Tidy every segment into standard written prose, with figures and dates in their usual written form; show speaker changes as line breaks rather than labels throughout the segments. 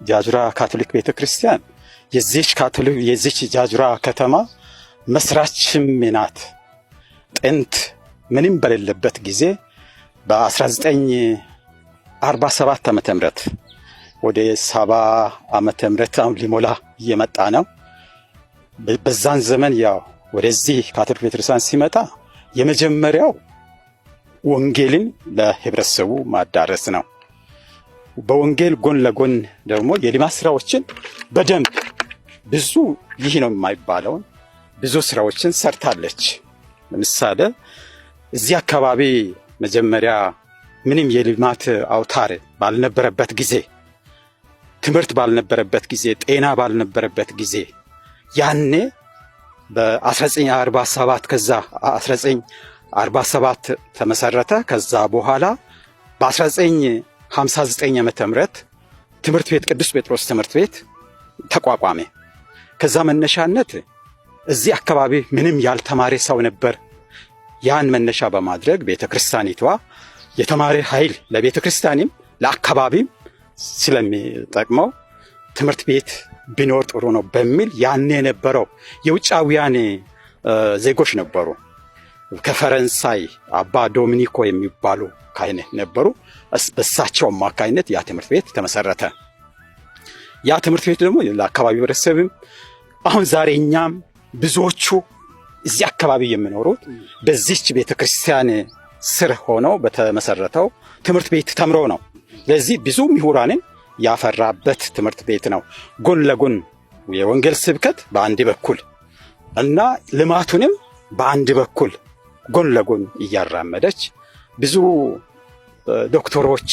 ጃጁራ ካቶሊክ ቤተክርስቲያን የዚች ጃጁራ ከተማ መስራችም ናት። ጥንት ምንም በሌለበት ጊዜ በ1947 ዓመተ ምህረት ወደ 70 ዓመተ ምህረት አሁን ሊሞላ እየመጣ ነው። በዛን ዘመን ያው ወደዚህ ካቶሊክ ቤተክርስቲያን ሲመጣ የመጀመሪያው ወንጌልን ለህብረተሰቡ ማዳረስ ነው። በወንጌል ጎን ለጎን ደግሞ የልማት ስራዎችን በደንብ ብዙ ይህ ነው የማይባለውን ብዙ ስራዎችን ሰርታለች። ለምሳሌ እዚህ አካባቢ መጀመሪያ ምንም የልማት አውታር ባልነበረበት ጊዜ፣ ትምህርት ባልነበረበት ጊዜ፣ ጤና ባልነበረበት ጊዜ ያኔ በ1947 ከዛ 1947 ተመሰረተ። ከዛ በኋላ በ1959 ዓመተ ምህረት ትምህርት ቤት ቅዱስ ጴጥሮስ ትምህርት ቤት ተቋቋመ። ከዛ መነሻነት እዚህ አካባቢ ምንም ያልተማረ ሰው ነበር። ያን መነሻ በማድረግ ቤተክርስቲያኒቷ የተማረ ኃይል ለቤተክርስቲያንም ለአካባቢም ስለሚጠቅመው ትምህርት ቤት ቢኖር ጥሩ ነው በሚል ያን የነበረው የውጫውያን ዜጎች ነበሩ። ከፈረንሳይ አባ ዶሚኒኮ የሚባሉ ካህን ነበሩ። በሳቸው አማካይነት ያ ትምህርት ቤት ተመሰረተ። ያ ትምህርት ቤት ደግሞ ለአካባቢው ህብረተሰብም አሁን ዛሬ እኛም ብዙዎቹ እዚህ አካባቢ የሚኖሩት በዚህች ቤተክርስቲያን ስር ሆነው በተመሰረተው ትምህርት ቤት ተምረው ነው። ለዚህ ብዙ ምሁራንን ያፈራበት ትምህርት ቤት ነው። ጎን ለጎን የወንጌል ስብከት በአንድ በኩል እና ልማቱንም በአንድ በኩል ጎን ለጎን እያራመደች ብዙ ዶክተሮች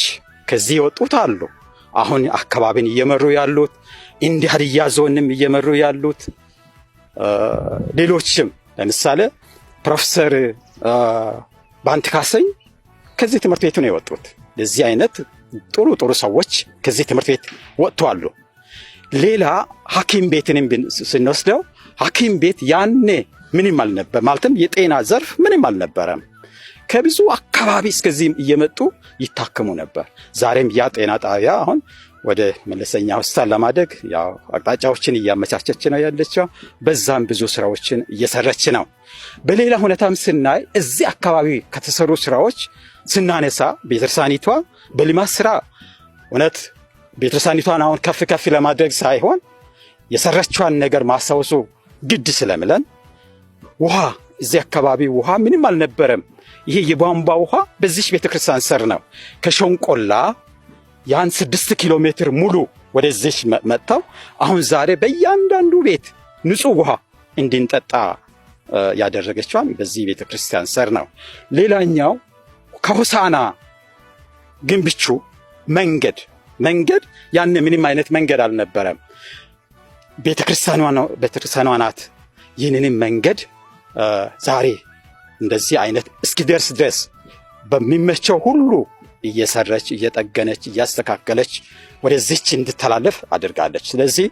ከዚህ የወጡት አሉ። አሁን አካባቢን እየመሩ ያሉት እንዲህ ሀዲያ ዞንም እየመሩ ያሉት ሌሎችም ለምሳሌ ፕሮፌሰር ባንትካሰኝ ከዚህ ትምህርት ቤት ነው የወጡት። ለዚህ አይነት ጥሩ ሰዎች ከዚህ ትምህርት ቤት ወጥተዋል። ሌላ ሐኪም ቤትንም ስንወስደው ሐኪም ቤት ያኔ ምንም አልነበር፣ ማለትም የጤና ዘርፍ ምንም አልነበረም። ከብዙ አካባቢ እስከዚህም እየመጡ ይታከሙ ነበር። ዛሬም ያ ጤና ጣቢያ አሁን ወደ መለሰኛ ሆስፒታል ለማደግ ያው አቅጣጫዎችን እያመቻቸች ነው ያለችው። በዛም ብዙ ስራዎችን እየሰረች ነው። በሌላ ሁኔታም ስናይ እዚህ አካባቢ ከተሰሩ ስራዎች ስናነሳ ቤተክርስቲያኒቷ በልማት ስራ እውነት ቤተክርስቲያኒቷን አሁን ከፍ ለማድረግ ሳይሆን የሰረችዋን ነገር ማስታወሱ ግድ ስለምለን ውሃ እዚህ አካባቢ ውሃ ምንም አልነበረም። ይሄ የቧንቧ ውሃ በዚህ ቤተክርስቲያን ስር ነው። ከሸንቆላ ያን 6 ኪሎ ሜትር ሙሉ ወደዚህ መጥተው አሁን ዛሬ በእያንዳንዱ ቤት ንጹህ ውሃ እንድንጠጣ ያደረገችዋን በዚህ ቤተክርስቲያን ስር ነው። ሌላኛው ከሆሳና ግንብቹ መንገድ ያን ምንም አይነት መንገድ አልነበረም። ቤተክርስቲያኗ ናት ይህንንም መንገድ ዛሬ እንደዚህ አይነት እስኪደርስ ድረስ በሚመቸው ሁሉ እየሰረች እየጠገነች እያስተካከለች ወደዚህች እንድተላለፍ አድርጋለች። ስለዚህ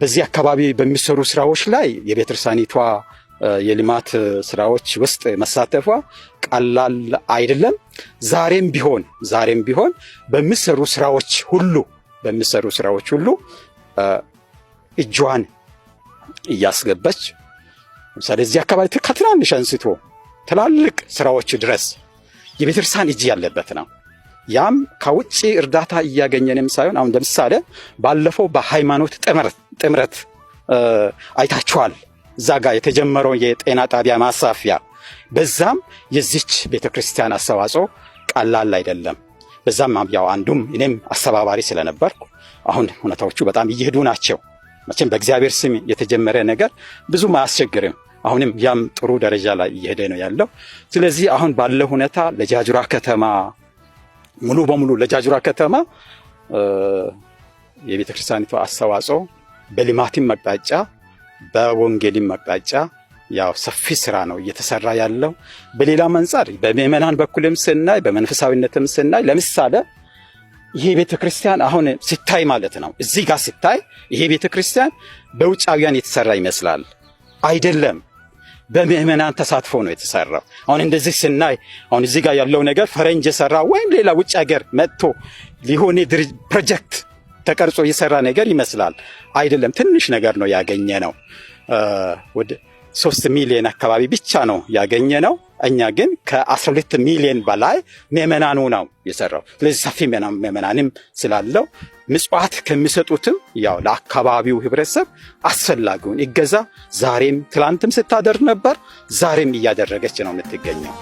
በዚህ አካባቢ በሚሰሩ ስራዎች ላይ የቤተክርስቲያኒቷ የልማት ስራዎች ውስጥ መሳተፏ ቀላል አይደለም። ዛሬም ቢሆን በሚሰሩ ስራዎች ሁሉ እጇን እያስገባች ለምሳሌ እዚህ አካባቢ ከትናንሽ አንስቶ ትላልቅ ስራዎች ድረስ የቤተክርስቲያን እጅ ያለበት ነው። ያም ከውጪ እርዳታ እያገኘንም ሳይሆን አሁን ለምሳሌ ባለፈው በሃይማኖት ጥምረት አይታችኋል። እዛ ጋር የተጀመረው የጤና ጣቢያ ማሳፊያ በዛም የዚች ቤተክርስቲያን አስተዋጽኦ ቀላል አይደለም። በዛም ያው አንዱም እኔም አስተባባሪ ስለነበርኩ አሁን ሁኔታዎቹ በጣም እየሄዱ ናቸው። መቼም በእግዚአብሔር ስም የተጀመረ ነገር ብዙም አያስቸግርም። አሁንም ያም ጥሩ ደረጃ ላይ እየሄደ ነው ያለው። ስለዚህ አሁን ባለው ሁኔታ ለጃጁራ ከተማ ሙሉ በሙሉ ለጃጁራ ከተማ የቤተክርስቲያኒቷ አስተዋጽኦ በልማትም መቅጣጫ በወንጌልም መቅጣጫ ያው ሰፊ ስራ ነው እየተሰራ ያለው። በሌላ መንጻር በምእመናን በኩልም ስናይ በመንፈሳዊነትም ስናይ ለምሳሌ ይሄ ቤተክርስቲያን አሁን ሲታይ ማለት ነው እዚህ ጋር ሲታይ ይሄ ቤተክርስቲያን በውጫውያን የተሰራ ይመስላል። አይደለም፣ በምእመናን ተሳትፎ ነው የተሰራው። አሁን እንደዚህ ስናይ አሁን እዚህ ጋር ያለው ነገር ፈረንጅ የሰራ ወይም ሌላ ውጭ ሀገር መጥቶ ሊሆን ፕሮጀክት ተቀርጾ የሰራ ነገር ይመስላል። አይደለም፣ ትንሽ ነገር ነው ያገኘ ነው። ወደ 3 ሚሊዮን አካባቢ ብቻ ነው ያገኘ ነው። እኛ ግን ከ12 ሚሊዮን በላይ ምዕመናኑ ነው የሰራው። ስለዚህ ሰፊ ምዕመናንም ስላለው ምጽዋት ከሚሰጡትም ያው ለአካባቢው ህብረተሰብ አስፈላጊውን ይገዛ ዛሬም ትላንትም ስታደርግ ነበር፣ ዛሬም እያደረገች ነው የምትገኘው።